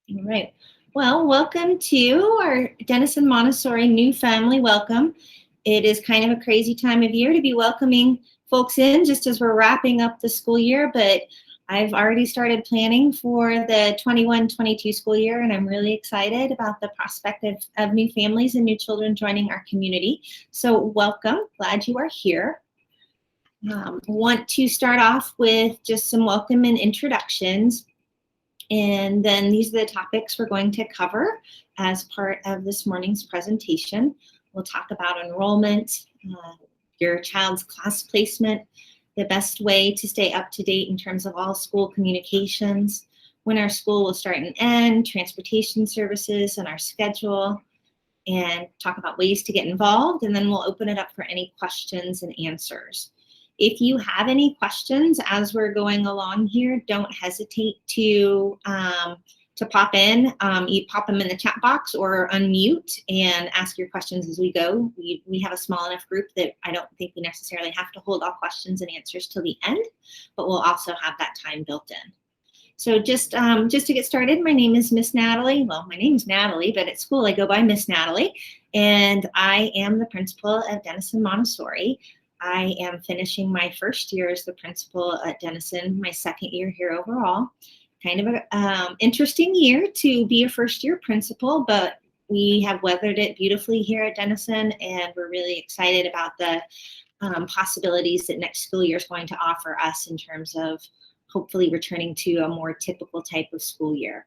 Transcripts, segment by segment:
All right. Well, welcome to our Denison Montessori new family. Welcome. It is kind of a crazy time of year to be welcoming folks in just as we're wrapping up the school year, but I've already started planning for the 21-22 school year, and I'm really excited about the prospect of new families and new children joining our community. So welcome. Glad you are here. Want to start off with just some welcome and introductions. And then these are the topics we're going to cover as part of this morning's presentation. We'll talk about enrollment, your child's class placement, the best way to stay up to date in terms of all school communications, when our school will start and end, transportation services, and our schedule, and talk about ways to get involved. And then we'll open it up for any questions and answers. If you have any questions as we're going along here, don't hesitate to pop in. You pop them in the chat box or unmute and ask your questions as we go. We have a small enough group that I don't think we necessarily have to hold all questions and answers till the end, but we'll also have that time built in. So just to get started, my name is Miss Natalie. Well, my name's Natalie, but at school I go by Miss Natalie, and I am the principal at Denison Montessori. I am finishing my first year as the principal at Denison, my second year here overall. Kind of an interesting year to be a first-year principal, but we have weathered it beautifully here at Denison, and we're really excited about the possibilities that next school year is going to offer us in terms of hopefully returning to a more typical type of school year.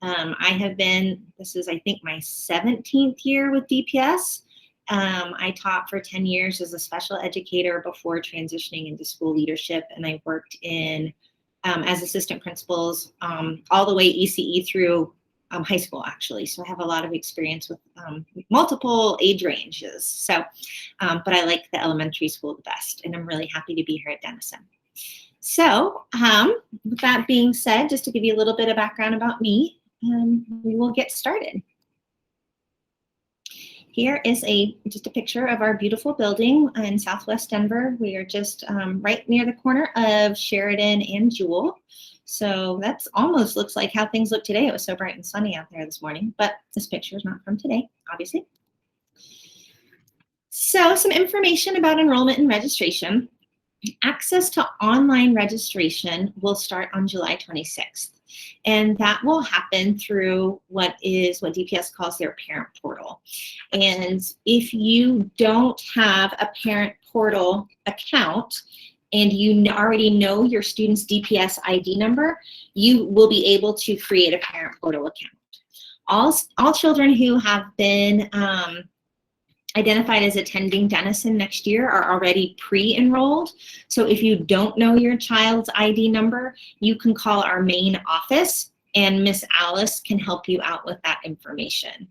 This is I think my 17th year with DPS. I taught for 10 years as a special educator before transitioning into school leadership, and I worked in as assistant principals all the way ECE through high school, actually. So I have a lot of experience with multiple age ranges. So, but I like the elementary school the best, and I'm really happy to be here at Denison. So with that being said, just to give you a little bit of background about me, we will get started. Here is just a picture of our beautiful building in Southwest Denver. We are just right near the corner of Sheridan and Jewel. So that's almost looks like how things look today. It was so bright and sunny out there this morning, but this picture is not from today, obviously. So some information about enrollment and registration. Access to online registration will start on July 26th. And that will happen through what DPS calls their parent portal. And if you don't have a parent portal account and you already know your student's DPS ID number, you will be able to create a parent portal account. All children who have been identified as attending Denison next year are already pre-enrolled. So if you don't know your child's ID number, you can call our main office and Miss Alice can help you out with that information.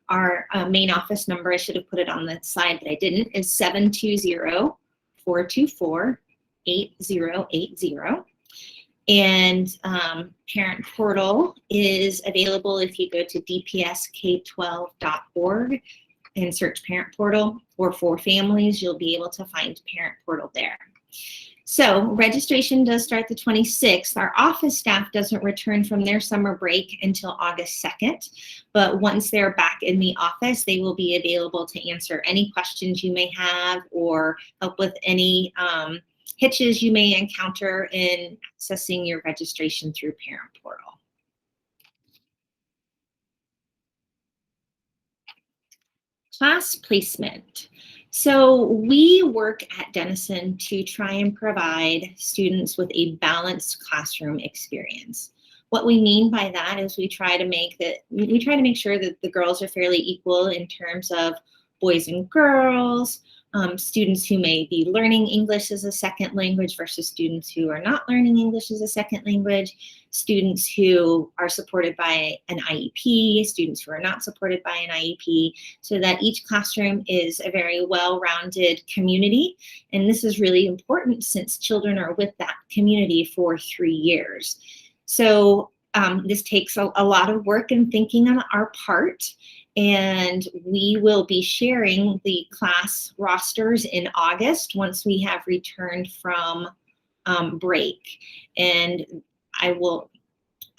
Our main office number, I should have put it on the slide, but I didn't, is 720-424-8080. And parent portal is available if you go to dpsk12.org and search parent portal, or for families, you'll be able to find parent portal there. So registration does start the 26th. Our office staff doesn't return from their summer break until August 2nd, but once they're back in the office, they will be available to answer any questions you may have or help with any hitches you may encounter in accessing your registration through parent portal. Class placement. So we work at Denison to try and provide students with a balanced classroom experience. What we mean by that is we try to make sure that the girls are fairly equal in terms of boys and girls, students who may be learning English as a second language versus students who are not learning English as a second language, students who are supported by an IEP, students who are not supported by an IEP, so that each classroom is a very well-rounded community. And this is really important since children are with that community for 3 years. So this takes a lot of work and thinking on our part. And we will be sharing the class rosters in August once we have returned from break. And I will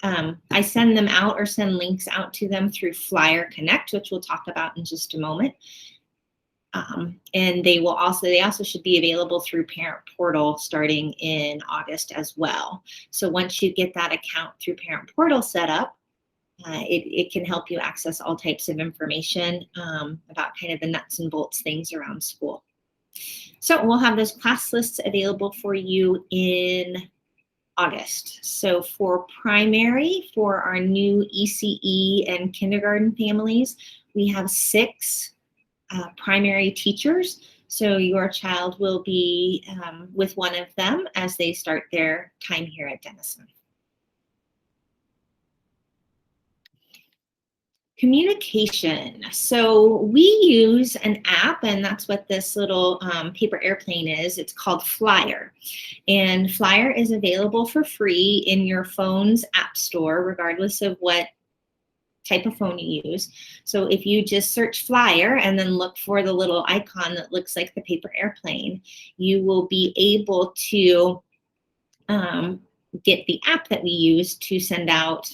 I send them out or send links out to them through Flyer Connect, which we'll talk about in just a moment. And they also should be available through Parent Portal starting in August as well. So once you get that account through Parent Portal set up, it can help you access all types of information about kind of the nuts and bolts things around school. So we'll have those class lists available for you in August. So for primary, for our new ECE and kindergarten families, we have 6 primary teachers. So your child will be with one of them as they start their time here at Denison. Communication. So we use an app, and that's what this little paper airplane is. It's called Flyer. And Flyer is available for free in your phone's app store, regardless of what type of phone you use. So if you just search Flyer and then look for the little icon that looks like the paper airplane, you will be able to get the app that we use to send out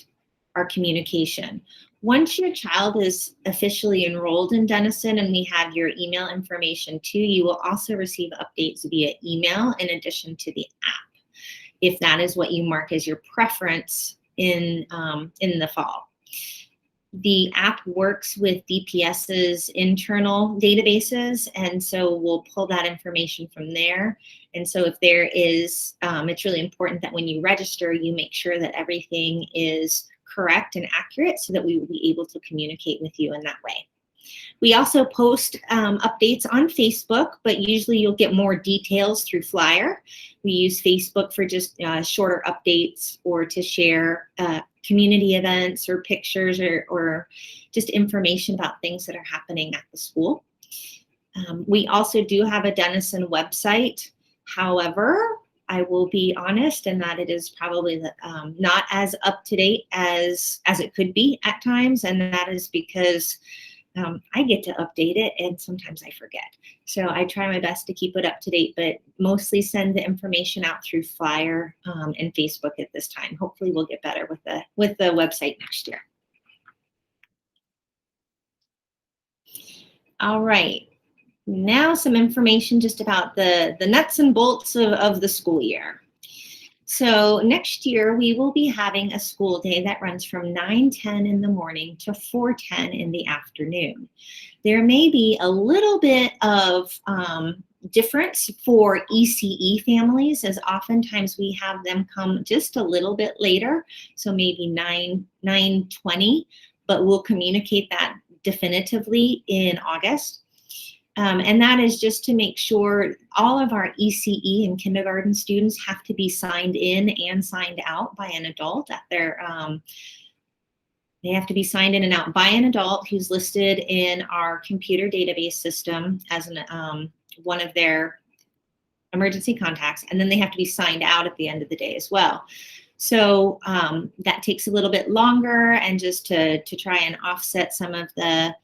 our communication. Once your child is officially enrolled in Denison and we have your email information too, you will also receive updates via email in addition to the app, if that is what you mark as your preference in the fall. The app works with DPS's internal databases, and so we'll pull that information from there. And so if there is, it's really important that when you register, you make sure that everything is correct and accurate so that we will be able to communicate with you in that way. We also post updates on Facebook, but usually you'll get more details through Flyer. We use Facebook for just shorter updates or to share community events or pictures or just information about things that are happening at the school. We also do have a Denison website. However, I will be honest in that it is probably not as up to date as it could be at times, and that is because I get to update it and sometimes I forget. So I try my best to keep it up to date, but mostly send the information out through Flyer and Facebook at this time. Hopefully we'll get better with the website next year. All right. Now some information just about the nuts and bolts of the school year. So next year we will be having a school day that runs from 9:10 in the morning to 4:10 in the afternoon. There may be a little bit of difference for ECE families, as oftentimes we have them come just a little bit later, so maybe 9:20, but we'll communicate that definitively in August. And that is just to make sure all of our ECE and kindergarten students have to be signed in and signed out by an adult at their, they have to be signed in and out by an adult who's listed in our computer database system as one of their emergency contacts, and then they have to be signed out at the end of the day as well. So that takes a little bit longer, and just to try and offset some of the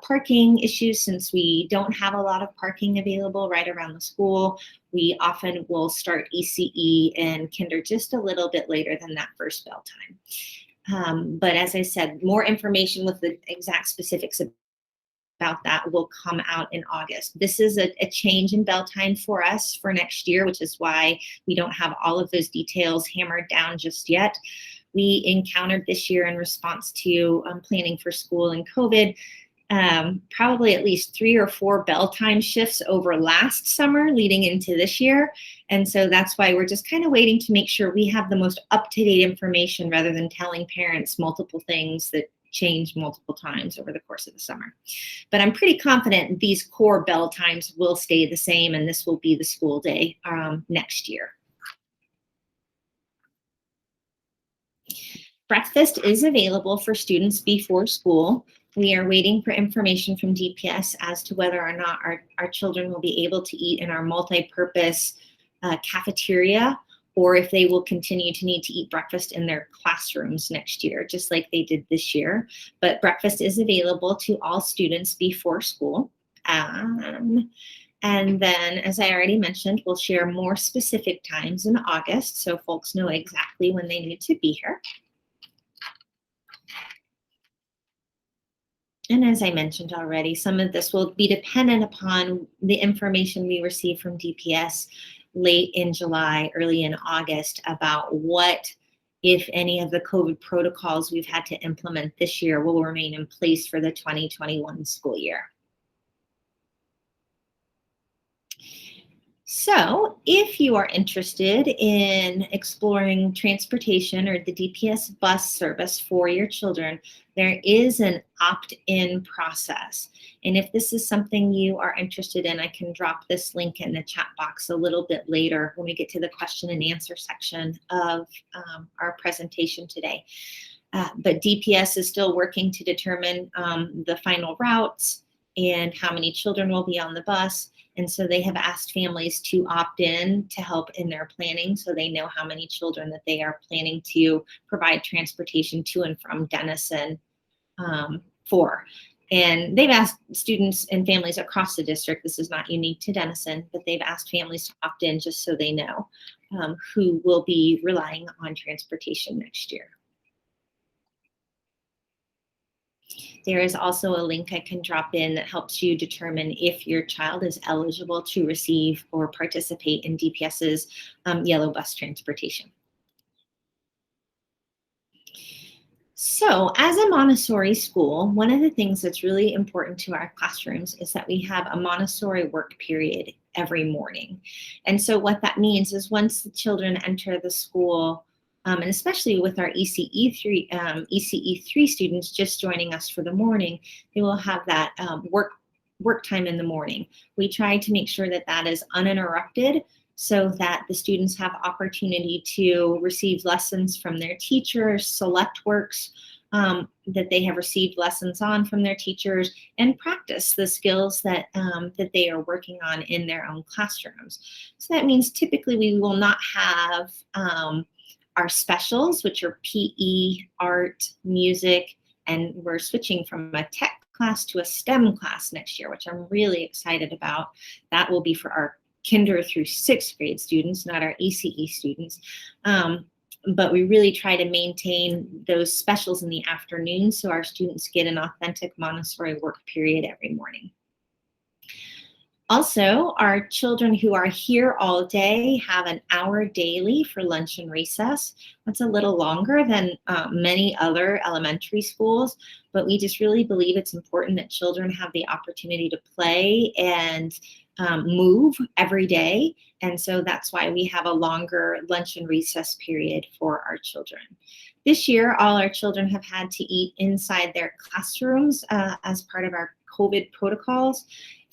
parking issues, since we don't have a lot of parking available right around the school, we often will start ECE and kinder just a little bit later than that first bell time. But as I said, more information with the exact specifics about that will come out in August. This is a change in bell time for us for next year, which is why we don't have all of those details hammered down just yet. We encountered this year in response to planning for school and COVID, probably at least 3 or 4 bell time shifts over last summer leading into this year. And so that's why we're just kind of waiting to make sure we have the most up-to-date information rather than telling parents multiple things that change multiple times over the course of the summer. But I'm pretty confident these core bell times will stay the same, and this will be the school day next year. Breakfast is available for students before school. We are waiting for information from DPS as to whether or not our children will be able to eat in our multi-purpose cafeteria, or if they will continue to need to eat breakfast in their classrooms next year, just like they did this year. But breakfast is available to all students before school. And then, as I already mentioned, we'll share more specific times in August so folks know exactly when they need to be here. And as I mentioned already, some of this will be dependent upon the information we receive from DPS late in July, early in August about what, if any, of the COVID protocols we've had to implement this year will remain in place for the 2021 school year. So if you are interested in exploring transportation or the DPS bus service for your children, there is an opt-in process. And if this is something you are interested in, I can drop this link in the chat box a little bit later when we get to the question and answer section of our presentation today. But DPS is still working to determine the final routes and how many children will be on the bus. And so they have asked families to opt in to help in their planning so they know how many children that they are planning to provide transportation to and from Denison for. And they've asked students and families across the district, this is not unique to Denison, but they've asked families to opt in just so they know who will be relying on transportation next year. There is also a link I can drop in that helps you determine if your child is eligible to receive or participate in DPS's yellow bus transportation. So as a Montessori school, one of the things that's really important to our classrooms is that we have a Montessori work period every morning. And so what that means is once the children enter the school, and especially with our ECE3 students just joining us for the morning, they will have that work time in the morning. We try to make sure that that is uninterrupted so that the students have opportunity to receive lessons from their teachers, select works that they have received lessons on from their teachers, and practice the skills that, that they are working on in their own classrooms. So that means typically we will not have our specials, which are PE, art, music, and we're switching from a tech class to a STEM class next year, which I'm really excited about. That will be for our kinder through 6th grade students, not our ECE students. But we really try to maintain those specials in the afternoon so our students get an authentic Montessori work period every morning. Also, our children who are here all day have an hour daily for lunch and recess. That's a little longer than many other elementary schools, but we just really believe it's important that children have the opportunity to play and move every day. And so that's why we have a longer lunch and recess period for our children. This year, all our children have had to eat inside their classrooms as part of our COVID protocols.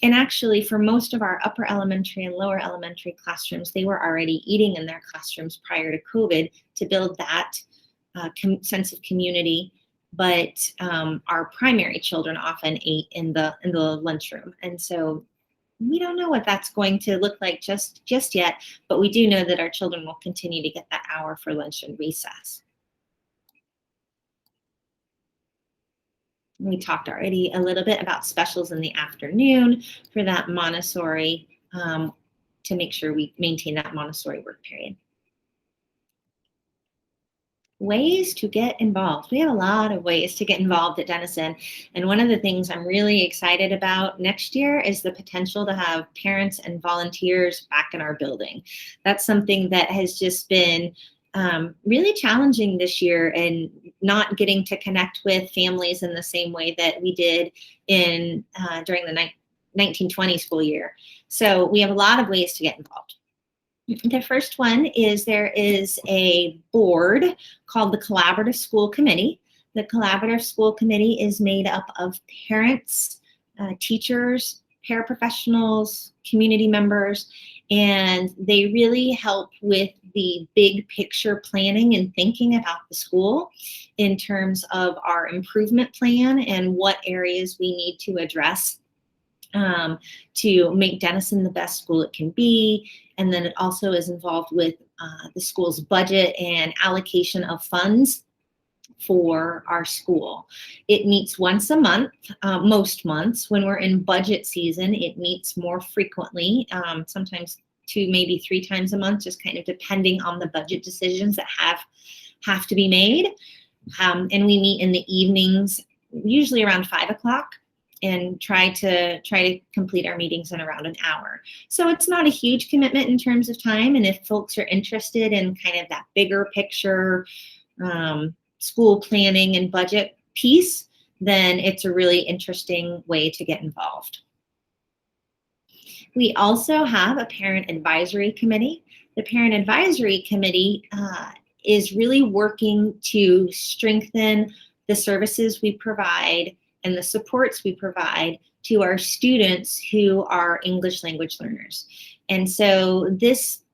And actually, for most of our upper elementary and lower elementary classrooms, they were already eating in their classrooms prior to COVID to build that sense of community. But our primary children often ate in the lunchroom. And so we don't know what that's going to look like just yet, but we do know that our children will continue to get that hour for lunch and recess. We talked already a little bit about specials in the afternoon for that Montessori, to make sure we maintain that Montessori work period. Ways to get involved. We have a lot of ways to get involved at Denison. And one of the things I'm really excited about next year is the potential to have parents and volunteers back in our building. That's something that has just been really challenging this year, and not getting to connect with families in the same way that we did in during the 1920 school year. So we have a lot of ways to get involved. The first one is there is a board called the Collaborative School Committee. The Collaborative School Committee is made up of parents, teachers, paraprofessionals, community members, and they really help with the big picture planning and thinking about the school in terms of our improvement plan and what areas we need to address to make Denison the best school it can be. And then it also is involved with the school's budget and allocation of funds for our school. It meets once a month, most months. When we're in budget season, it meets more frequently, sometimes 2, maybe 3 times a month, just kind of depending on the budget decisions that have to be made. And we meet in the evenings usually around 5 o'clock, and try to complete our meetings in around an hour. So it's not a huge commitment in terms of time. And if folks are interested in kind of that bigger picture, school planning and budget piece, then it's a really interesting way to get involved. We also have a parent advisory committee. The parent advisory committee is really working to strengthen the services we provide and the supports we provide to our students who are English language learners. And so this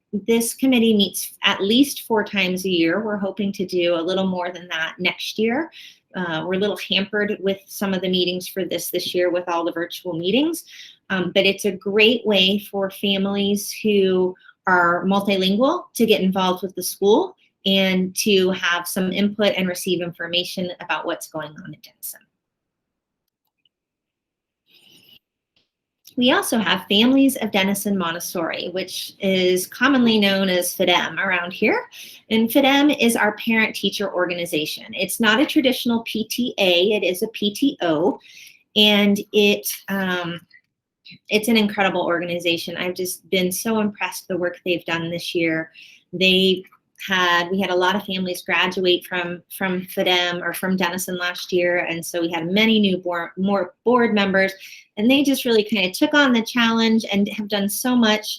committee meets at least 4 times a year. We're hoping to do a little more than that next year. We're a little hampered with some of the meetings for this year with all the virtual meetings, but it's a great way for families who are multilingual to get involved with the school and to have some input and receive information about what's going on at Denison. We also have Families of Denison Montessori, which is commonly known as FIDEM around here. And FIDEM is our parent-teacher organization. It's not a traditional PTA, it is a PTO, and it's an incredible organization. I've just been so impressed with the work they've done this year. We had a lot of families graduate from FIDEM or from Denison last year, and so we had many new more board members, and they just really kind of took on the challenge and have done so much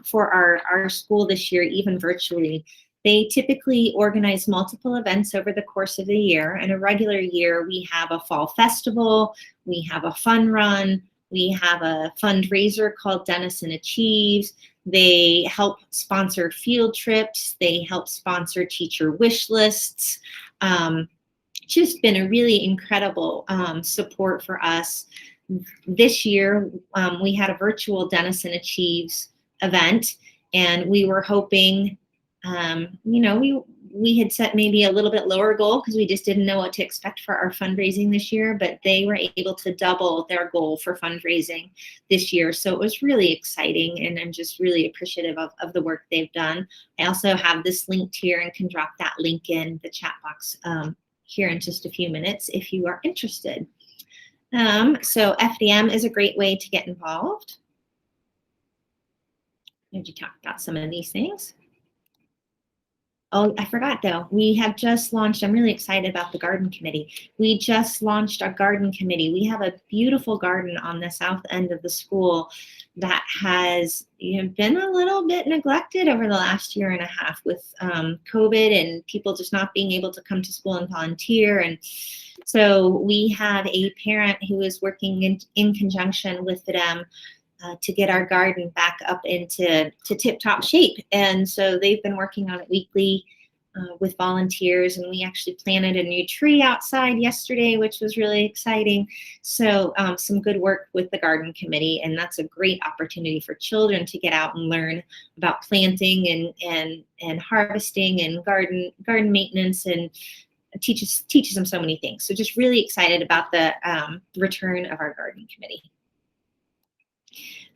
for our school this year, even virtually. They typically organize multiple events over the course of the year. In a regular year, we have a fall festival, we have a fun run, we have a fundraiser called Denison Achieves. They help sponsor field trips. They help sponsor teacher wish lists. Just been a really incredible support for us. This year, we had a virtual Denison Achieves event, and we were hoping, we had set maybe a little bit lower goal because we just didn't know what to expect for our fundraising this year, but they were able to double their goal for fundraising this year. So it was really exciting, and I'm just really appreciative of the work they've done. I also have this linked here and can drop that link in the chat box here in just a few minutes if you are interested. So FDM is a great way to get involved. I need to talk about some of these things. Oh, I forgot though. We have just launched, I'm really excited about the garden committee. We just launched our garden committee. We have a beautiful garden on the south end of the school that has been a little bit neglected over the last year and a half with COVID and people just not being able to come to school and volunteer. And so we have a parent who is working in conjunction with them to get our garden back up into tip-top shape. And so they've been working on it weekly with volunteers, and we actually planted a new tree outside yesterday, which was really exciting. So some good work with the garden committee, and that's a great opportunity for children to get out and learn about planting and harvesting and garden maintenance, and teaches them so many things. So just really excited about the return of our garden committee.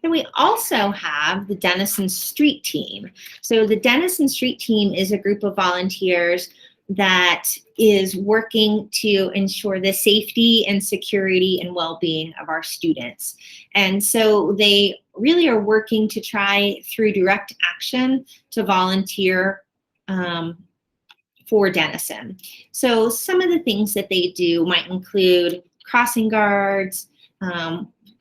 And we also have the Denison Street Team. So the Denison Street Team is a group of volunteers that is working to ensure the safety and security and well-being of our students. And so they really are working to try through direct action to volunteer for Denison. So some of the things that they do might include crossing guards,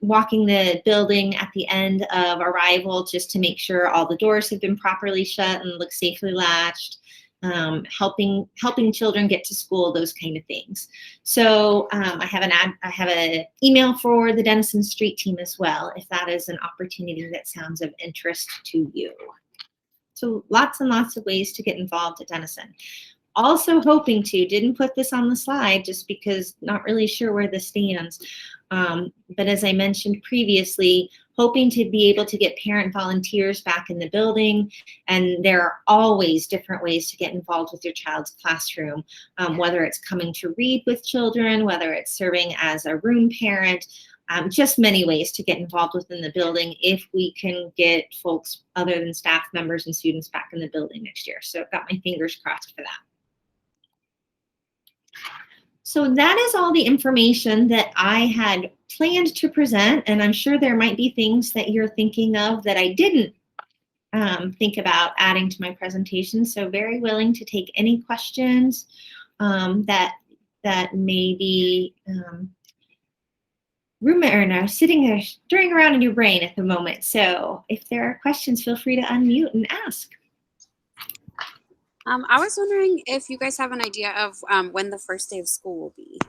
walking the building at the end of arrival just to make sure all the doors have been properly shut and look safely latched, helping children get to school, those kind of things. So I have an email for the Denison Street Team as well, if that is an opportunity that sounds of interest to you. So lots and lots of ways to get involved at Denison. Also hoping to, didn't put this on the slide just because not really sure where this stands. But as I mentioned previously, hoping to be able to get parent volunteers back in the building. And there are always different ways to get involved with your child's classroom, whether it's coming to read with children, whether it's serving as a room parent, just many ways to get involved within the building if we can get folks other than staff members and students back in the building next year. So I've got my fingers crossed for that. So that is all the information that I had planned to present, and I'm sure there might be things that you're thinking of that I didn't think about adding to my presentation. So very willing to take any questions that may be sitting there stirring around in your brain at the moment. So if there are questions, feel free to unmute and ask. I was wondering if you guys have an idea of when the first day of school will be.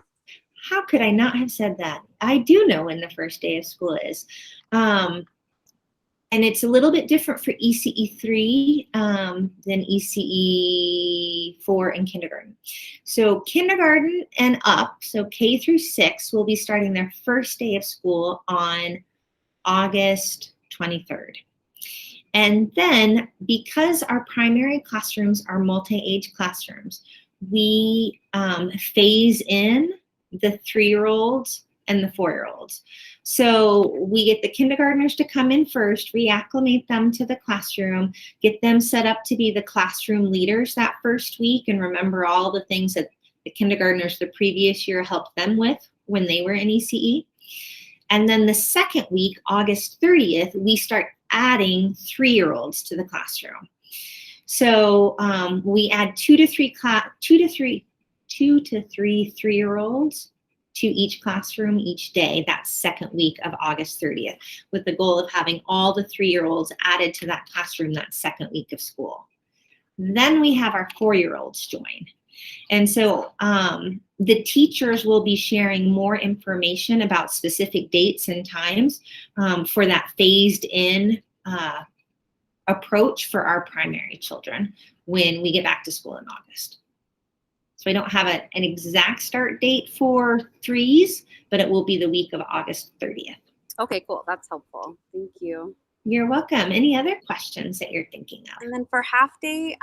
How could I not have said that? I do know when the first day of school is. And it's a little bit different for ECE 3 than ECE 4 and kindergarten. So kindergarten and up, so K through 6, will be starting their first day of school on August 23rd. And then, because our primary classrooms are multi-age classrooms, we phase in the 3-year-olds and the 4-year-olds. So we get the kindergartners to come in first, reacclimate them to the classroom, get them set up to be the classroom leaders that first week, and remember all the things that the kindergartners the previous year helped them with when they were in ECE. And then the second week, August 30th, we start adding 3-year-olds to the classroom. So we add 2 to 3 3-year-olds to each classroom each day that second week of August 30th, with the goal of having all the 3-year-olds added to that classroom that second week of school. Then we have our 4-year-olds join. And so the teachers will be sharing more information about specific dates and times for that phased in approach for our primary children when we get back to school in August. So I don't have an exact start date for 3s, but it will be the week of August 30th. Okay, cool. That's helpful. Thank you. You're welcome. Any other questions that you're thinking of? And then for half day,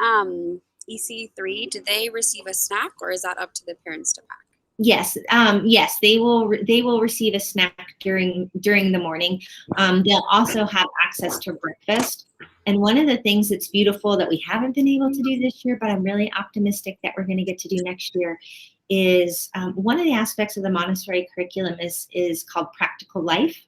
EC 3, do they receive a snack, or is that up to the parents to pack? Yes, yes, they will receive a snack during the morning. They'll also have access to breakfast. And one of the things that's beautiful that we haven't been able to do this year, but I'm really optimistic that we're going to get to do next year, is one of the aspects of the Montessori curriculum is called Practical Life,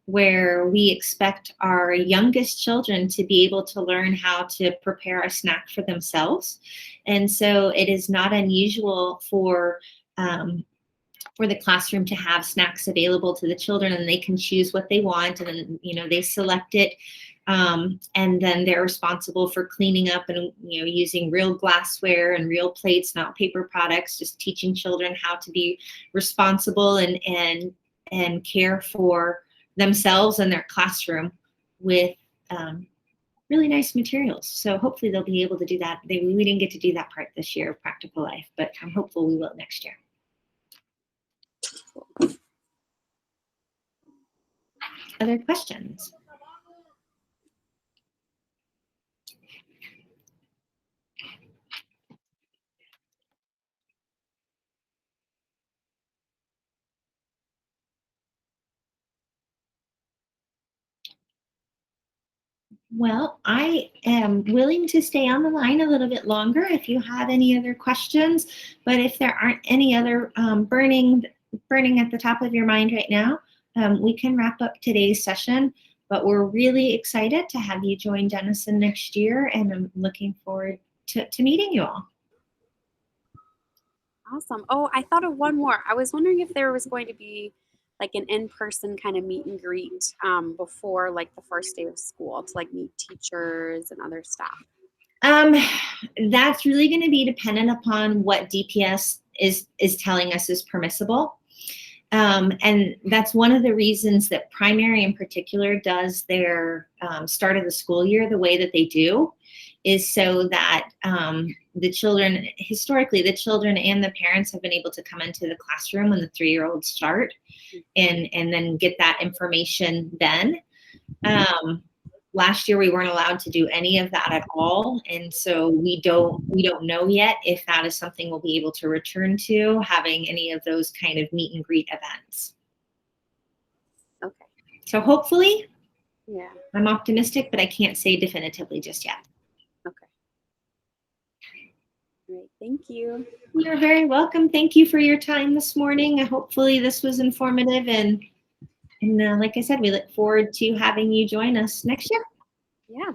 where we expect our youngest children to be able to learn how to prepare a snack for themselves. And so it is not unusual for the classroom to have snacks available to the children, and they can choose what they want, and then they select it, and then they're responsible for cleaning up and using real glassware and real plates, not paper products, just teaching children how to be responsible and care for themselves and their classroom with really nice materials. So hopefully they'll be able to do that. We didn't get to do that part this year of Practical Life, but I'm hopeful we will next year. Other questions? Well, I am willing to stay on the line a little bit longer if you have any other questions, but if there aren't any other burning at the top of your mind right now, we can wrap up today's session. But we're really excited to have you join Denison next year, and I'm looking forward to meeting you all. Awesome. Oh, I thought of one more. I was wondering if there was going to be like an in-person kind of meet and greet before like the first day of school to like meet teachers and other staff. That's really going to be dependent upon what DPS is telling us is permissible. And that's one of the reasons that primary in particular does their start of the school year the way that they do, is so that historically the children and the parents have been able to come into the classroom when the 3-year-olds start and then get that information then. Last year we weren't allowed to do any of that at all, and so we don't know yet if that is something we'll be able to return to, having any of those kind of meet and greet events. Okay. So hopefully, yeah, I'm optimistic, but I can't say definitively just yet. Okay. All right. Thank you. You're very welcome. Thank you for your time this morning. Hopefully this was informative, and like I said, we look forward to having you join us next year. Yeah.